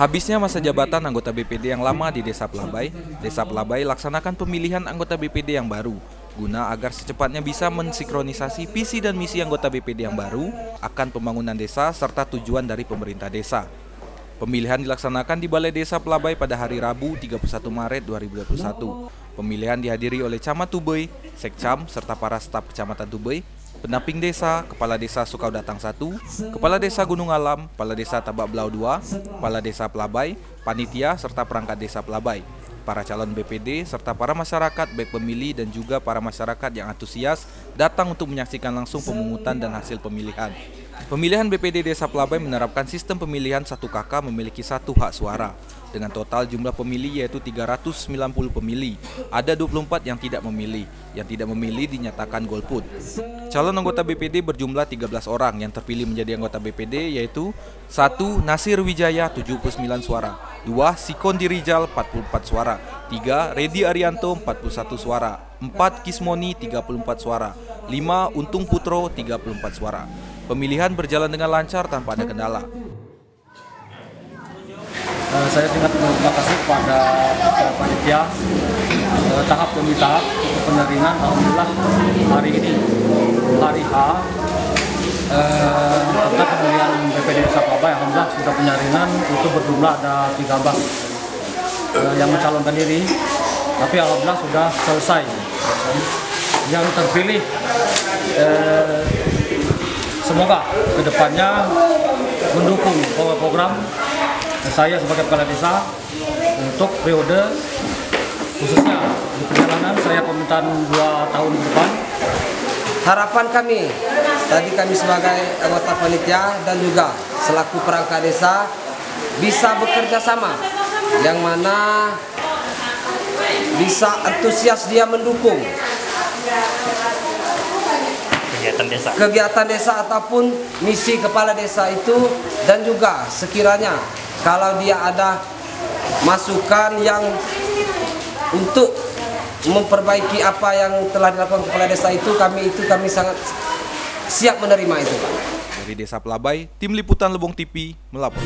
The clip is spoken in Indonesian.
Habisnya masa jabatan anggota BPD yang lama di Desa Pelabay laksanakan pemilihan anggota BPD yang baru, guna agar secepatnya bisa mensinkronisasi visi dan misi anggota BPD yang baru akan pembangunan desa serta tujuan dari pemerintah desa. Pemilihan dilaksanakan di Balai Desa Pelabay pada hari Rabu 31 Maret 2021. Pemilihan dihadiri oleh Camat Tubei, Sekcam, serta para staf Kecamatan Tubei, pendamping desa, Kepala Desa Sukaudatang 1, Kepala Desa Gunung Alam, Kepala Desa Tabak Belau 2, Kepala Desa Pelabay, Panitia, serta perangkat desa Pelabay, para calon BPD, serta para masyarakat baik pemilih dan juga para masyarakat yang antusias datang untuk menyaksikan langsung pemungutan dan hasil pemilihan. Pemilihan BPD Desa Pelabay menerapkan sistem pemilihan satu kakak memiliki satu hak suara. Dengan total jumlah pemilih yaitu 390 pemilih. Ada 24 yang tidak memilih. Yang tidak memilih dinyatakan golput. Calon anggota BPD berjumlah 13 orang yang terpilih menjadi anggota BPD yaitu 1. Nasir Wijaya 79 suara, 2. Sikondi Rijal 44 suara, 3. Redi Arianto 41 suara, 4. Kismoni 34 suara, 5. Untung Putro 34 suara. Pemilihan berjalan dengan lancar tanpa ada kendala. Saya sangat berterima kasih kepada panitia tahap demi tahap untuk penyaringan. Alhamdulillah hari ini hari H tentang pemilihan BPD Desa Pelabay, alhamdulillah sudah penyaringan itu berjumlah ada 13 yang mencalonkan diri, tapi alhamdulillah sudah selesai. Yang terpilih semoga kedepannya mendukung program saya sebagai kepala desa untuk periode khususnya di perjalanan saya pemerintahan 2 tahun ke depan. Harapan kami, tadi kami sebagai anggota panitia dan juga selaku perangkat desa bisa bekerja sama, yang mana bisa antusias dia mendukung kegiatan desa ataupun misi kepala desa itu, dan juga sekiranya kalau dia ada masukan yang untuk memperbaiki apa yang telah dilakukan kepala desa itu, kami sangat siap menerima itu, Pak. Dari Desa Pelabay, Tim Liputan Lebong TV melapor.